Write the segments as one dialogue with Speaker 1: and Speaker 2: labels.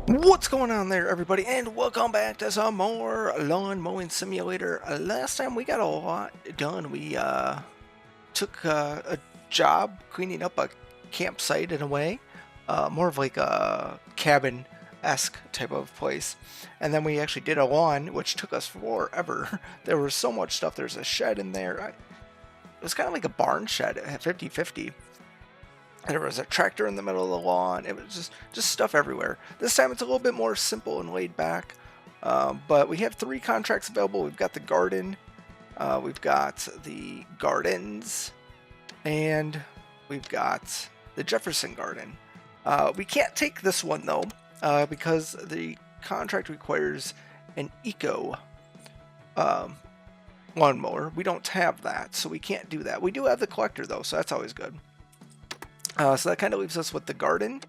Speaker 1: What's going on there, everybody, and welcome back to some more lawn mowing simulator. Last time we got a lot done. We took a job cleaning up a campsite in a way, more of like a cabin-esque type of place. And then we actually did a lawn, which took us forever. There was so much stuff. There's a shed in there. It was kind of like a barn shed at 50-50. There was a tractor in the middle of the lawn. It was just stuff everywhere. This time it's a little bit more simple and laid back. But we have 3 contracts available. We've got the garden, we've got the gardens, and we've got the Jefferson Garden. We can't take this one though, because the contract requires an eco lawnmower. We don't have that, so we can't do that. We do have the collector though, so that's always good. So that kind of leaves us with the garden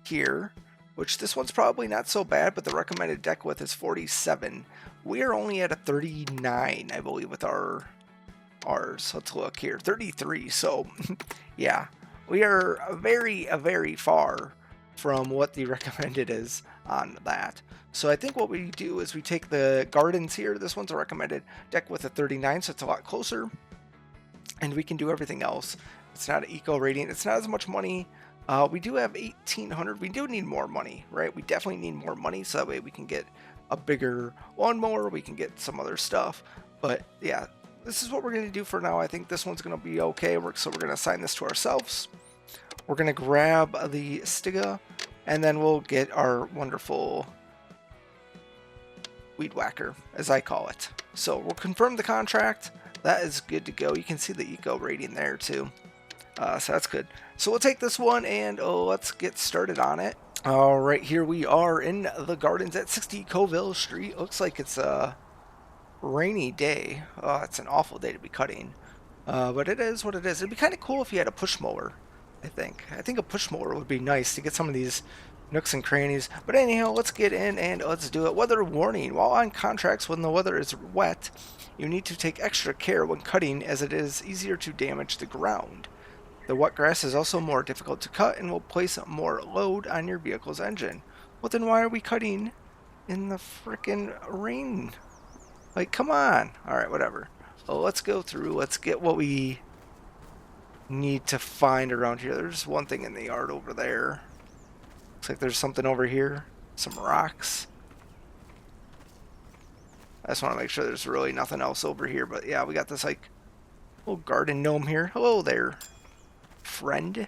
Speaker 1: here, which this one's probably not so bad, but the recommended deck width is 47. We are only at a 39, I believe, with ours. Let's look here, 33. So, yeah, we are very far from what the recommended is on that. So I think what we do is we take the gardens here. This one's a recommended deck width of 39, so it's a lot closer, and we can do everything else. It's not an eco rating. It's not as much money. We do have 1,800. We do need more money, right? We definitely need more money so that way we can get a bigger lawnmower. We can get some other stuff. But yeah, this is what we're going to do for now. I think this one's going to be okay. So we're going to assign this to ourselves. We're going to grab the Stiga, and then we'll get our wonderful weed whacker, as I call it. So we'll confirm the contract. That is good to go. You can see the eco rating there too. So that's good. So we'll take this one and let's get started on it. All right, here we are in the gardens at 60 Coville Street. Looks like it's a rainy day. Oh, it's an awful day to be cutting. But it is what it is. It'd be kind of cool if you had a push mower, I think. I think a push mower would be nice to get some of these nooks and crannies. But anyhow, let's get in and let's do it. Weather warning. While on contracts when the weather is wet, you need to take extra care when cutting as it is easier to damage the ground. The wet grass is also more difficult to cut and will place more load on your vehicle's engine. Well, then why are we cutting in the frickin' rain? Like, come on. Alright, whatever. Well, let's go through. Let's get what we need to find around here. There's one thing in the yard over there. Looks like there's something over here. Some rocks. I just want to make sure there's really nothing else over here. But yeah, we got this, like, little garden gnome here. Hello there, friend.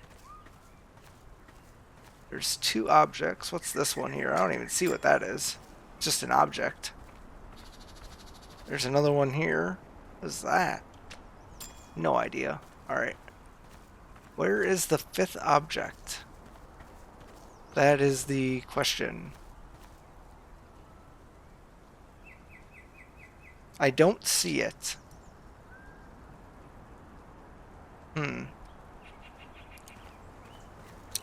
Speaker 1: There's 2 objects. What's this one here? I don't even see what that is. It's just an object. There's another one here. What's that? No idea. Alright. Where is the 5th object? That is the question. I don't see it.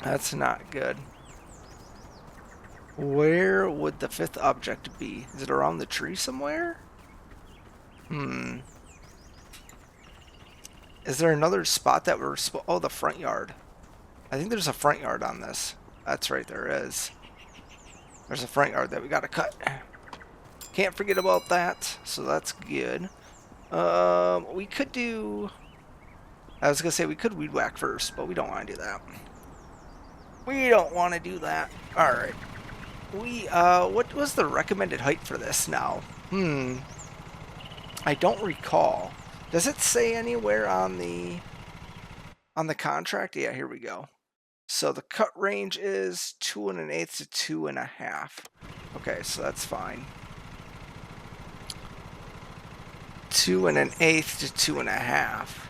Speaker 1: That's not good. Where would the 5th object be? Is it around the tree somewhere? Is there another spot that we're oh, the front yard. I think there's a front yard on this. That's right, there is. There's a front yard that we gotta cut. Can't forget about that, so that's good. We could do... I was gonna say we could weed whack first, but we don't want to do that. We don't want to do that. Alright. What was the recommended height for this now? I don't recall. Does it say anywhere on the contract? Yeah, here we go. So the cut range is 2 1/8 to 2.5. Okay, so that's fine. 2 1/8 to 2.5.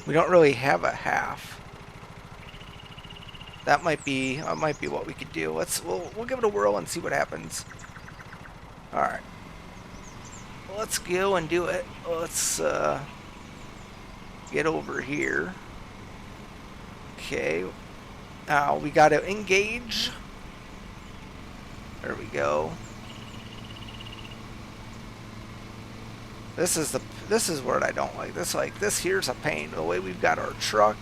Speaker 1: We don't really have a half. That might be what we could do. We'll give it a whirl and see what happens. All right. Let's go and do it. Let's get over here. Okay. Now we got to engage. There we go. This is what I don't like. This here's a pain. The way we've got our truck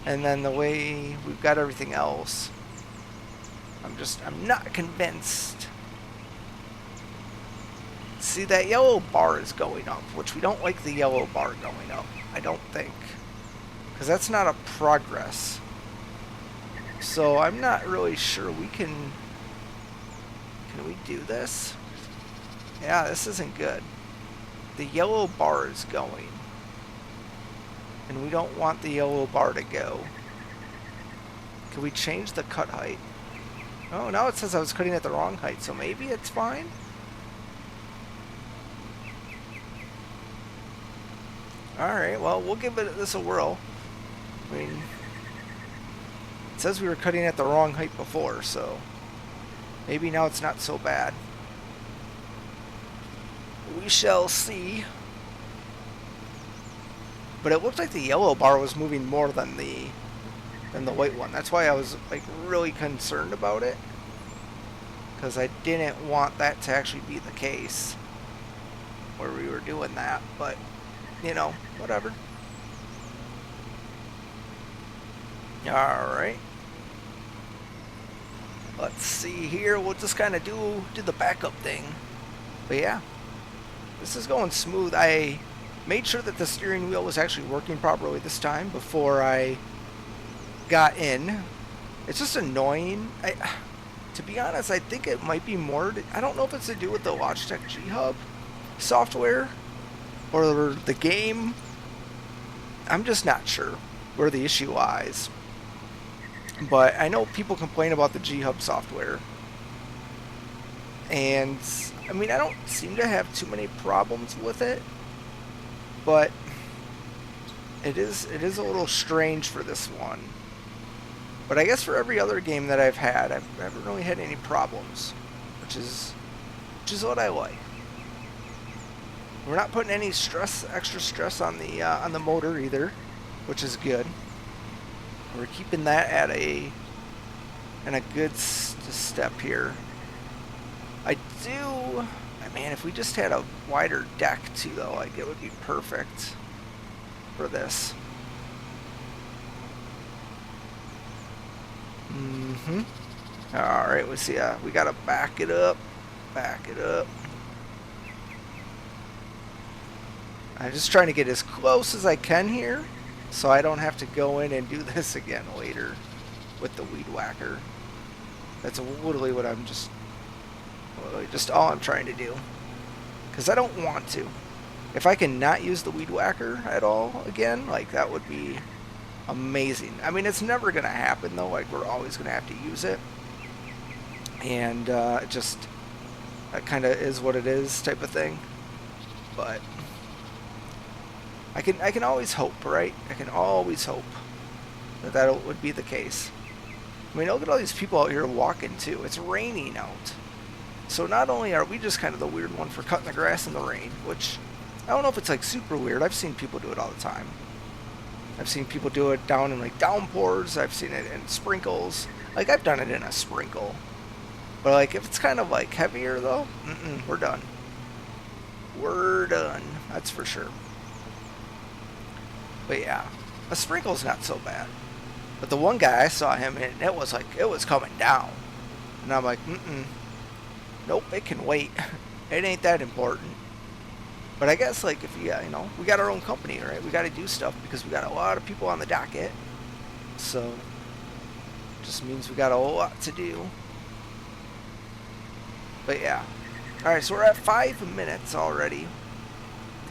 Speaker 1: And then the way we've got everything else, I'm not convinced. See, that yellow bar is going up, which we don't like the yellow bar going up, I don't think. Because that's not a progress. So I'm not really sure we can... Can we do this? Yeah, this isn't good. The yellow bar is going. And we don't want the yellow bar to go. Can we change the cut height? Oh, now it says I was cutting at the wrong height, so maybe it's fine? Alright, well, we'll give this a whirl. I mean, it says we were cutting at the wrong height before, so maybe now it's not so bad. We shall see. But it looked like the yellow bar was moving more than the white one. That's why I was like really concerned about it, because I didn't want that to actually be the case where we were doing that. But you know, whatever. All right. Let's see here. We'll just kind of do the backup thing. But yeah, this is going smooth. I made sure that the steering wheel was actually working properly this time before I got in. It's just annoying. To be honest, I think it might be more... I don't know if it's to do with the Logitech G Hub software or the game. I'm just not sure where the issue lies. But I know people complain about the G Hub software. And, I mean, I don't seem to have too many problems with it. But it is a little strange for this one. But I guess for every other game that I've had, I haven't really had any problems, which is what I like. We're not putting any extra stress on the motor either, which is good. We're keeping that at a good step here. Man, if we just had a wider deck too, though, like it would be perfect for this. All right, let's see. We gotta back it up. I'm just trying to get as close as I can here, so I don't have to go in and do this again later with the weed whacker. That's literally what I'm just all I'm trying to do, because I don't want to. If I can not use the weed whacker at all again, like that would be amazing. I mean, it's never gonna happen though. Like we're always gonna have to use it, and that kind of is what it is, type of thing. But I can always hope, right? I can always hope that would be the case. I mean, look at all these people out here walking too. It's raining out. So not only are we just kind of the weird one for cutting the grass in the rain, which I don't know if it's like super weird. I've seen people do it all the time. I've seen people do it down in like downpours. I've seen it in sprinkles. Like I've done it in a sprinkle. But like if it's kind of like heavier though, we're done. We're done. That's for sure. But yeah, a sprinkle's not so bad. But the one guy, I saw him and it was coming down. And I'm like, nope, it can wait. It ain't that important. But I guess, like, if you know, we got our own company, right? We got to do stuff because we got a lot of people on the docket. So, it just means we got a lot to do. But yeah. Alright, so we're at 5 minutes already.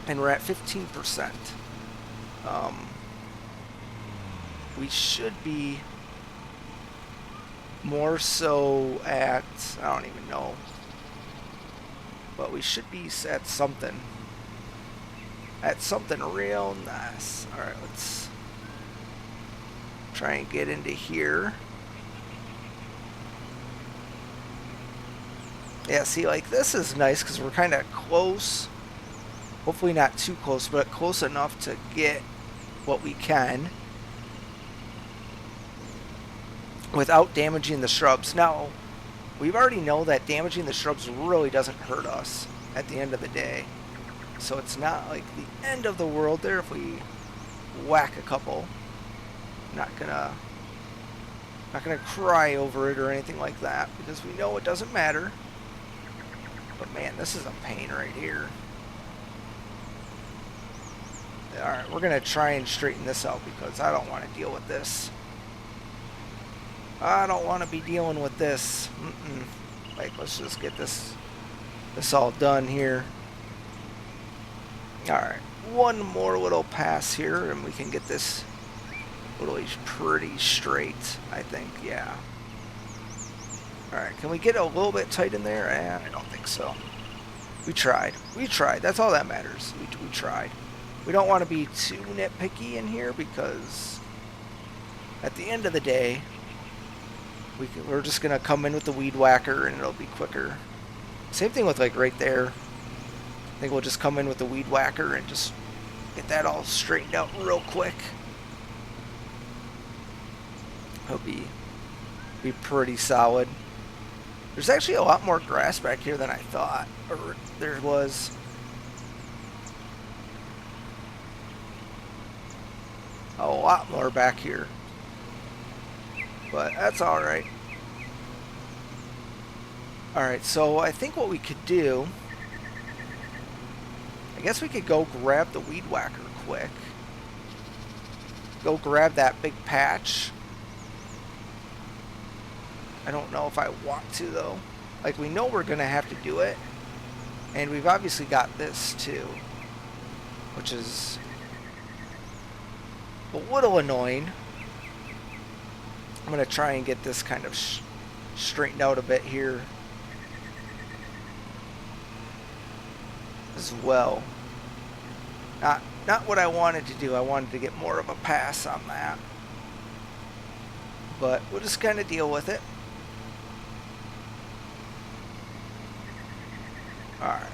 Speaker 1: And we're at 15%. We should be more so at, I don't even know. But we should be at something. At something real nice. Alright, let's try and get into here. Yeah, see, like this is nice because we're kind of close. Hopefully not too close, but close enough to get what we can without damaging the shrubs. Now, we already know that damaging the shrubs really doesn't hurt us at the end of the day. So it's not like the end of the world there if we whack a couple. Not gonna cry over it or anything like that because we know it doesn't matter. But man, this is a pain right here. Alright, we're gonna try and straighten this out because I don't want to deal with this. I don't want to be dealing with this. Like, let's just get this all done here. Alright, one more little pass here and we can get this little pretty straight, I think, yeah. Alright, can we get a little bit tight in there? I don't think so. We tried. That's all that matters. We tried. We don't want to be too nitpicky in here because at the end of the day, we're just going to come in with the weed whacker and it'll be quicker. Same thing with like right there. I think we'll just come in with the weed whacker and just get that all straightened out real quick. It'll be pretty solid. There's actually a lot more grass back here than I thought, or there was. A lot more back here. But that's alright. Alright, so I think what we could do, I guess we could go grab the weed whacker quick. Go grab that big patch. I don't know if I want to though. Like, we know we're gonna have to do it. And we've obviously got this too, which is a little annoying. I'm gonna try and get this kind of straightened out a bit here as well. Not what I wanted to do. I wanted to get more of a pass on that, but we'll just kind of deal with it. Alright,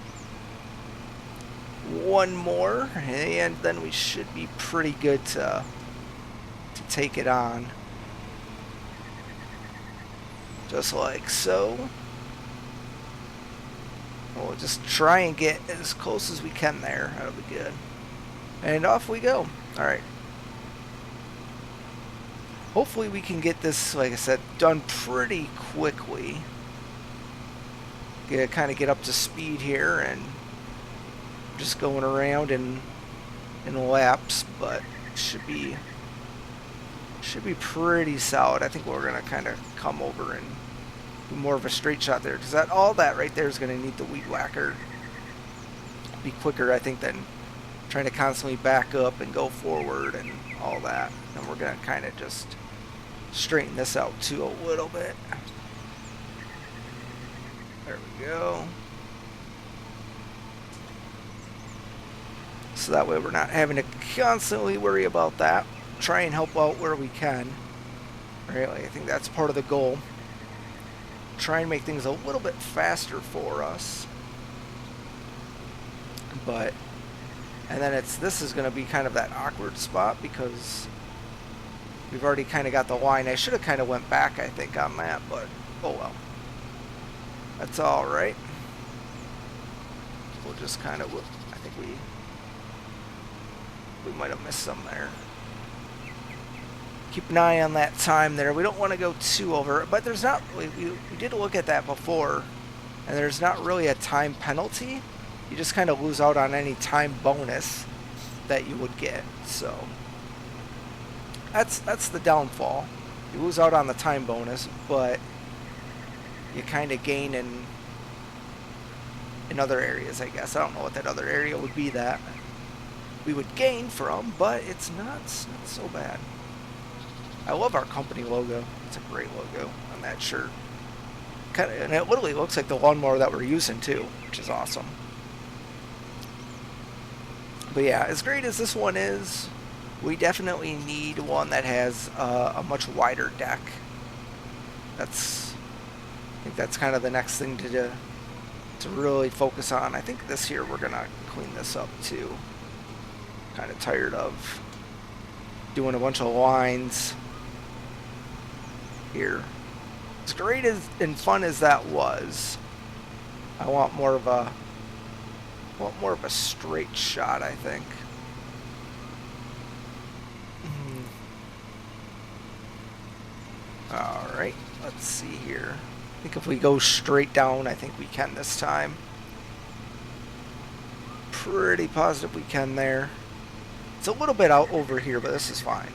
Speaker 1: one more and then we should be pretty good to take it on. Just like so. We'll just try and get as close as we can there. That'll be good. And off we go. Alright. Hopefully we can get this, like I said, done pretty quickly. Kind of get up to speed here and just going around in laps, but should be pretty solid. I think we're gonna kind of come over and do more of a straight shot there because all that right there is gonna need the weed whacker. Be quicker, I think, than trying to constantly back up and go forward and all that. And we're gonna kind of just straighten this out too a little bit. There we go. So that way we're not having to constantly worry about that. Try and help out where we can. Really, I think that's part of the goal. Try and make things a little bit faster for us. And then this is going to be kind of that awkward spot because we've already kind of got the line. I should have kind of went back, I think, on that, but oh well. That's all right. We'll just kind of, I think we might have missed some there. Keep an eye on that time there. We don't want to go too over, but there's not, we did look at that before, and there's not really a time penalty. You just kind of lose out on any time bonus that you would get. So that's the downfall. You lose out on the time bonus, but you kind of gain in other areas, I guess. I don't know what that other area would be that we would gain from, but it's not so bad. I love our company logo. It's a great logo on that shirt. And it literally looks like the lawnmower that we're using too, which is awesome. But yeah, as great as this one is, we definitely need one that has a much wider deck. I think that's kind of the next thing to really focus on. I think this here we're gonna clean this up too. Kind of tired of doing a bunch of lines here. As great and fun as that was, I want more of a straight shot, I think. Alright, let's see here. I think if we go straight down, I think we can this time. Pretty positive we can there. It's a little bit out over here, but this is fine.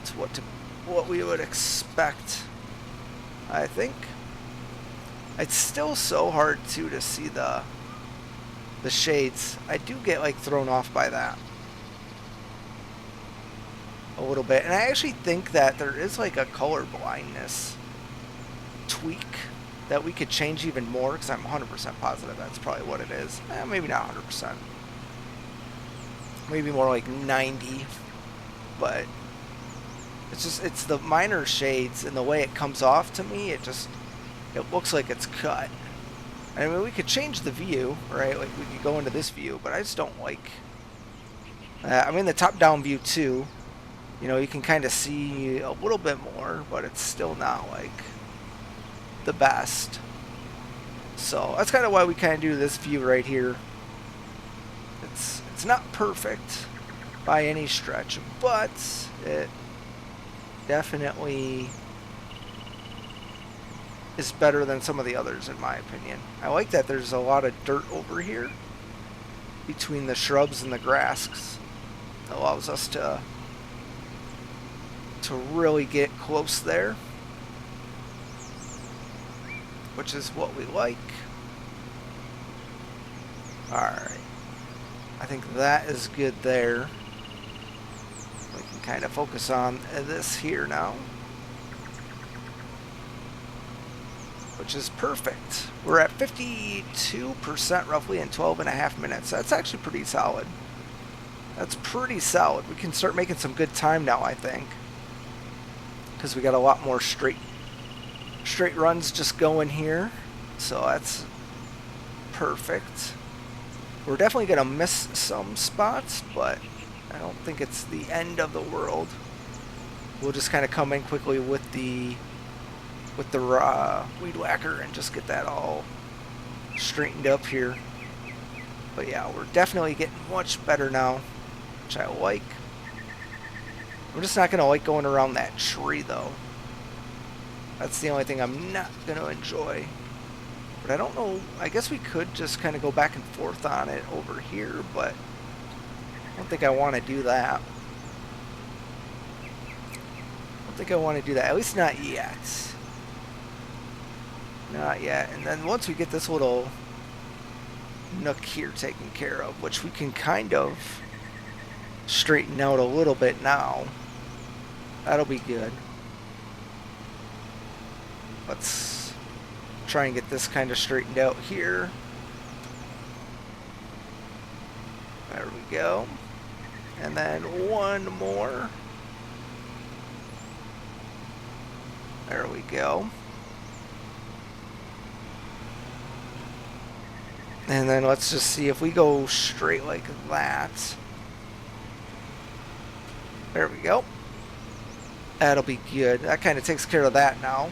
Speaker 1: It's what we would expect, I think. It's still so hard too to see the shades. I do get like thrown off by that a little bit, and I actually think that there is like a color blindness tweak that we could change even more, because I'm 100% positive that's probably what it is. Maybe not 100%. Maybe more like 90, but it's the minor shades and the way it comes off to me. It looks like it's cut. I mean, we could change the view, right? Like we could go into this view, but I just don't like. I mean, the top-down view too. You know, you can kind of see a little bit more, but it's still not like the best. So that's kind of why we kind of do this view right here. It's not perfect by any stretch, but it definitely is better than some of the others in my opinion. I like that there's a lot of dirt over here between the shrubs and the grass. It allows us to really get close there, which is what we like. Alright, I think that is good there. We can kind of focus on this here now, which is perfect. We're at 52% roughly in 12.5 minutes. That's actually pretty solid. That's pretty solid. We can start making some good time now, I think, because we got a lot more straight runs just going here. So that's perfect. We're definitely going to miss some spots, but I don't think it's the end of the world. We'll just kind of come in quickly with the weed whacker and just get that all straightened up here. But yeah, we're definitely getting much better now, which I like. I'm just not going to like going around that tree though. That's the only thing I'm not going to enjoy. But I don't know, I guess we could just kind of go back and forth on it over here, but I don't think I want to do that. I don't think I want to do that, at least not yet. Not yet. And then once we get this little nook here taken care of, which we can kind of straighten out a little bit now, that'll be good. Let's try and get this kind of straightened out here. There we go. And then one more. There we go. And then let's just see if we go straight like that. There we go. That'll be good. That kind of takes care of that now.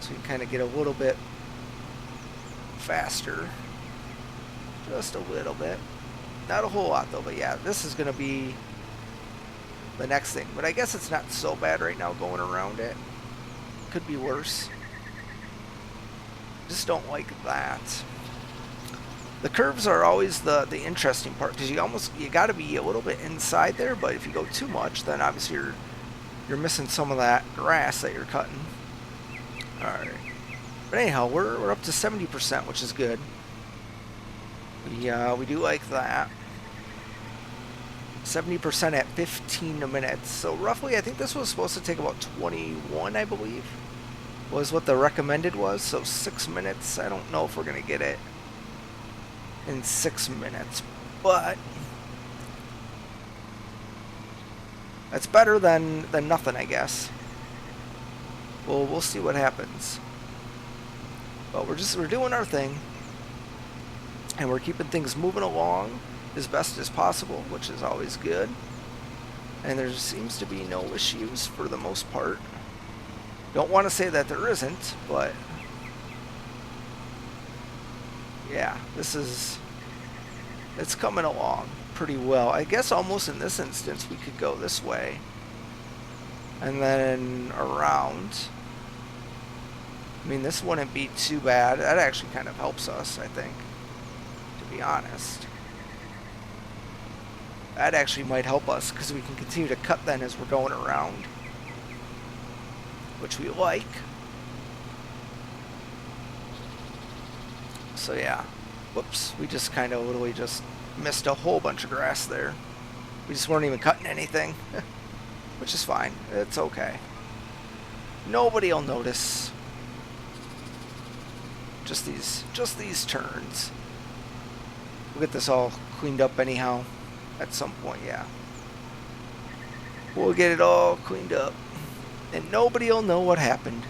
Speaker 1: So we can kind of get a little bit faster. Just a little bit. Not a whole lot though, but yeah, this is going to be the next thing. But I guess it's not so bad right now going around it. Could be worse. Just don't like that. The curves are always the interesting part, because you got to be a little bit inside there, but if you go too much, then obviously you're missing some of that grass that you're cutting. Alright. But anyhow, we're up to 70%, which is good. We do like that. 70% at 15 minutes. So roughly, I think this was supposed to take about 21, I believe, was what the recommended was. So 6 minutes. I don't know if we're going to get it in 6 minutes, but that's better than nothing, I guess. We'll see what happens. But we're doing our thing, and we're keeping things moving along as best as possible, which is always good. And there seems to be no issues for the most part. Don't want to say that there isn't, but yeah, it's coming along pretty well. I guess almost in this instance we could go this way And then around. I mean, this wouldn't be too bad. That actually kind of helps us, I think, to be honest. That actually might help us because we can continue to cut then as we're going around, which we like. So yeah, whoops, we just kind of literally just missed a whole bunch of grass there. We just weren't even cutting anything, which is fine. It's okay. Nobody will notice. Just these turns. We'll get this all cleaned up anyhow at some point, yeah. We'll get it all cleaned up. And nobody will know what happened.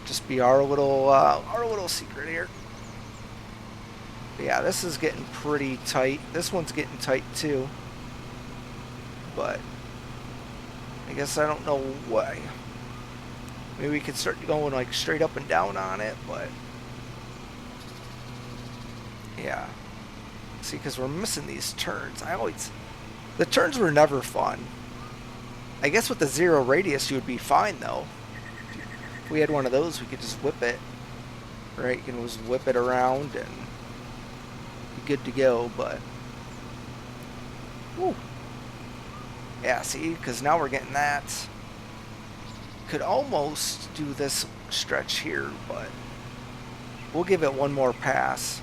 Speaker 1: Just be our little secret here. But yeah, this is getting pretty tight. This one's getting tight too. But I guess I don't know why. Maybe we could start going like straight up and down on it, but yeah. See, because we're missing these turns. The turns were never fun. I guess with the 0 radius you would be fine though. If we had one of those, we could just whip it. Right, you can just whip it around and be good to go, but whew. Yeah, see, because now we're getting that. Could almost do this stretch here, but we'll give it one more pass.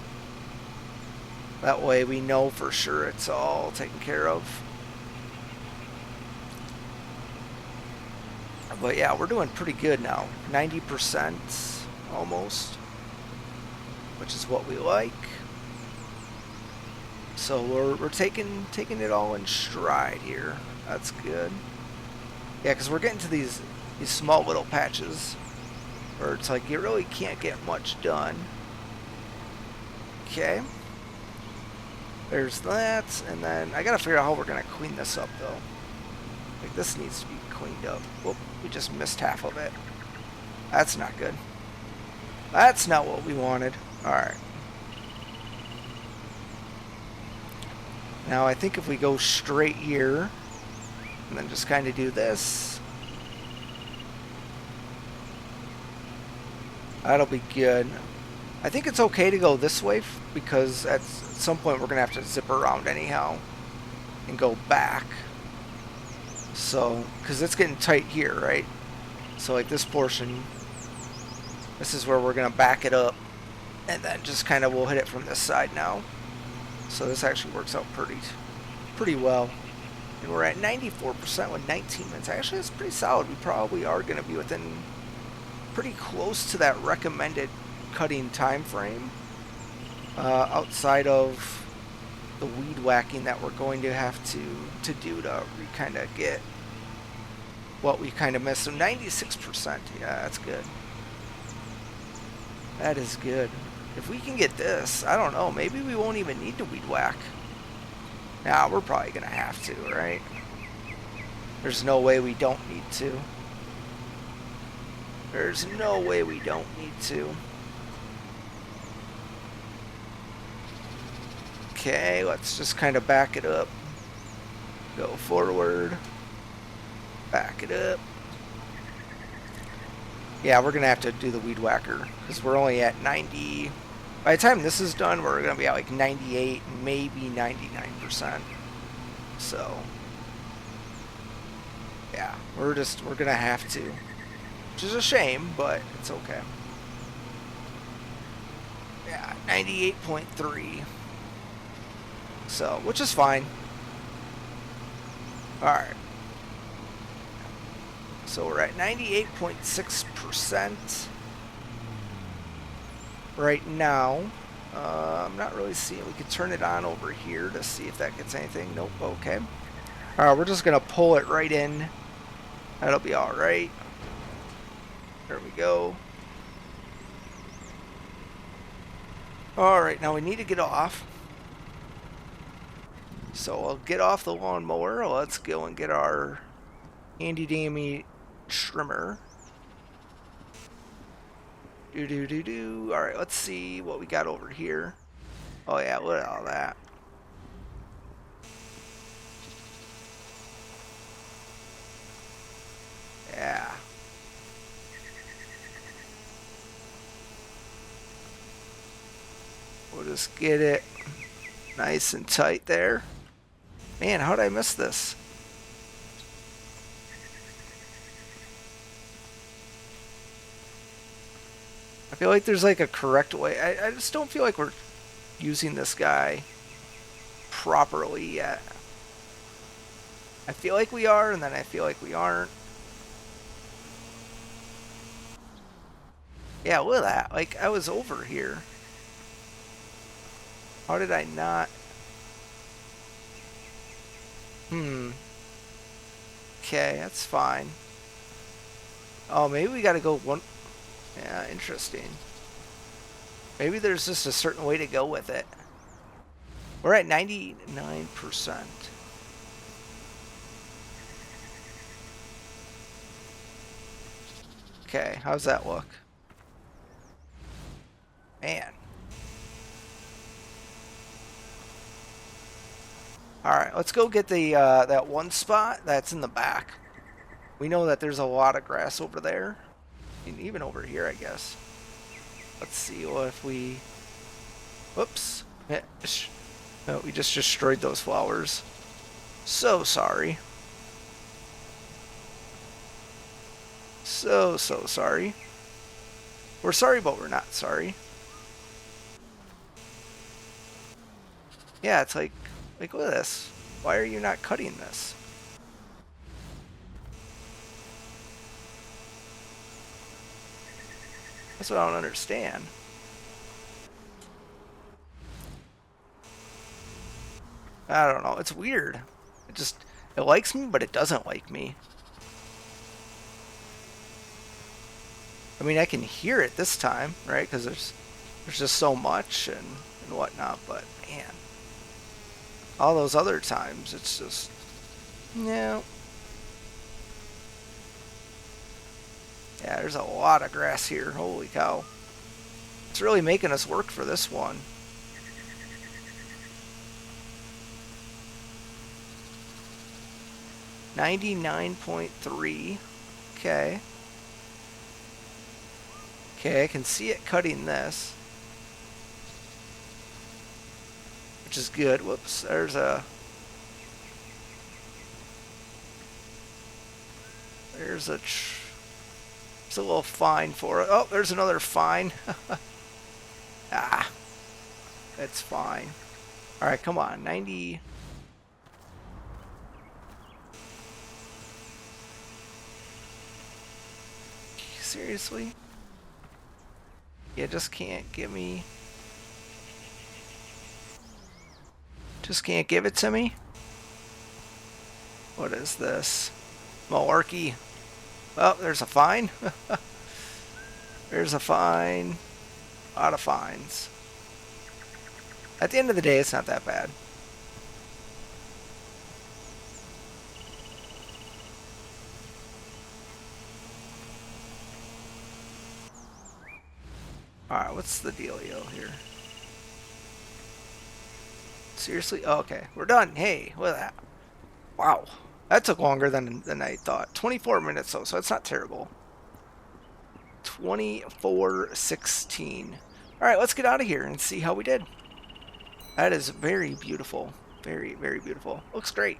Speaker 1: That way we know for sure it's all taken care of. But yeah, we're doing pretty good now. 90% almost, which is what we like. So we're taking it all in stride here. That's good. Yeah, because we're getting to these small little patches where it's like you really can't get much done. Okay. There's that, and then I gotta figure out how we're gonna clean this up though. Like this needs to be cleaned up. Whoop, we just missed half of it. That's not good. That's not what we wanted. Alright. Now I think if we go straight here, and then just kind of do this, that'll be good. I think it's okay to go this way because at some point we're going to have to zip around anyhow and go back. So, because it's getting tight here, right? So like this portion, this is where we're going to back it up and then just kind of we'll hit it from this side now. So this actually works out pretty well. And we're at 94% with 19 minutes. Actually, that's pretty solid. We probably are going to be within pretty close to that recommended cutting time frame. Outside of the weed whacking that we're going to have to do to kind of get what we kind of missed. So 96%. Yeah, that's good. That is good. If we can get this, I don't know, maybe we won't even need to weed whack. Nah, we're probably going to have to, right? There's no way we don't need to. There's no way we don't need to. Okay, let's just kind of back it up. Go forward. Back it up. Yeah, we're going to have to do the weed whacker because we're only at 90. By the time this is done, we're going to be at like 98, maybe 99%. So, yeah, we're going to have to. Which is a shame, but it's okay. Yeah, 98.3. So, which is fine. Alright. So we're at 98.6% right now. I'm not really seeing. We could turn it on over here to see if that gets anything. Nope. Okay. Alright, we're just going to pull it right in. That'll be alright. There we go. Alright, now we need to get off. So I'll get off the lawnmower. Let's go and get our handy dandy trimmer. Alright, let's see what we got over here. Oh yeah, look at all that. Just get it nice and tight there. Man, how did I miss this? I feel like there's like a correct way. I just don't feel like we're using this guy properly yet. I feel like we are, and then I feel like we aren't. Yeah, look at that. Like, I was over here. How did I not? Okay, that's fine. Oh, maybe we gotta go one. Yeah, interesting. Maybe there's just a certain way to go with it. We're at 99%. Okay, how's that look? Man. Alright, let's go get the that one spot that's in the back. We know that there's a lot of grass over there. And even over here, I guess. Let's see if we... Whoops. No, we just destroyed those flowers. So sorry. So sorry. We're sorry, but we're not sorry. Yeah, it's like look at this. Why are you not cutting this? That's what I don't understand. I don't know. It's weird. It likes me, but it doesn't like me. I mean, I can hear it this time, right? Because there's just so much and whatnot. But man, all those other times, it's just no. Yeah, there's a lot of grass here. Holy cow! It's really making us work for this one. $99.3. Okay. Okay, I can see it cutting this, which is good. Whoops, there's a little fine for it. Oh, there's another fine. Ah, that's fine. All right, come on, 90. Seriously? You just can't give me... Just can't give it to me? What is this? Malarkey. Oh, there's a fine. There's a fine. A lot of fines. At the end of the day, it's not that bad. Alright, what's the dealio here? Seriously? Oh, okay, we're done. Hey, look at that. Wow. That took longer than I thought. 24 minutes though, so that's not terrible. 24:16. Alright, let's get out of here and see how we did. That is very beautiful. Very, very beautiful. Looks great.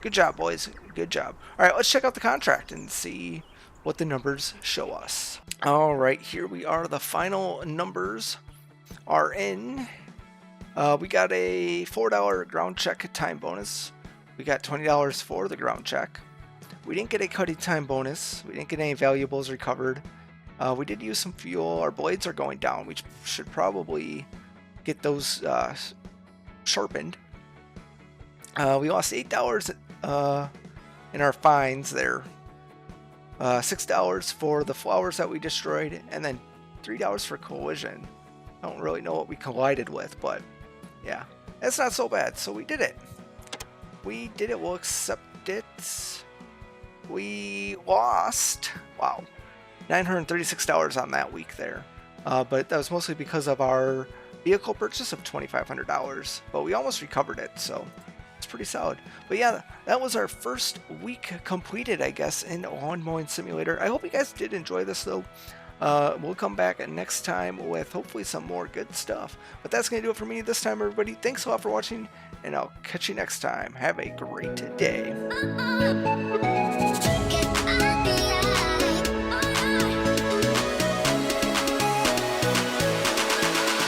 Speaker 1: Good job, boys. Good job. Alright, let's check out the contract and see what the numbers show us. Alright, here we are. The final numbers are in. We got a $4 ground check time bonus. We got $20 for the ground check. We didn't get a cutting time bonus. We didn't get any valuables recovered. We did use some fuel. Our blades are going down. We should probably get those sharpened. We lost $8 in our fines there. $6 for the flowers that we destroyed, and then $3 for collision. I don't really know what we collided with, but yeah, that's not so bad. So we did it. We did it. We'll accept it. We lost, wow, $936 on that week there. But that was mostly because of our vehicle purchase of $2,500. But we almost recovered it, so it's pretty solid. But yeah, that was our first week completed, I guess, in Lawn Mowing Simulator. I hope you guys did enjoy this, though. We'll come back next time with hopefully some more good stuff. But that's going to do it for me this time, everybody. Thanks a lot for watching, and I'll catch you next time. Have a great day.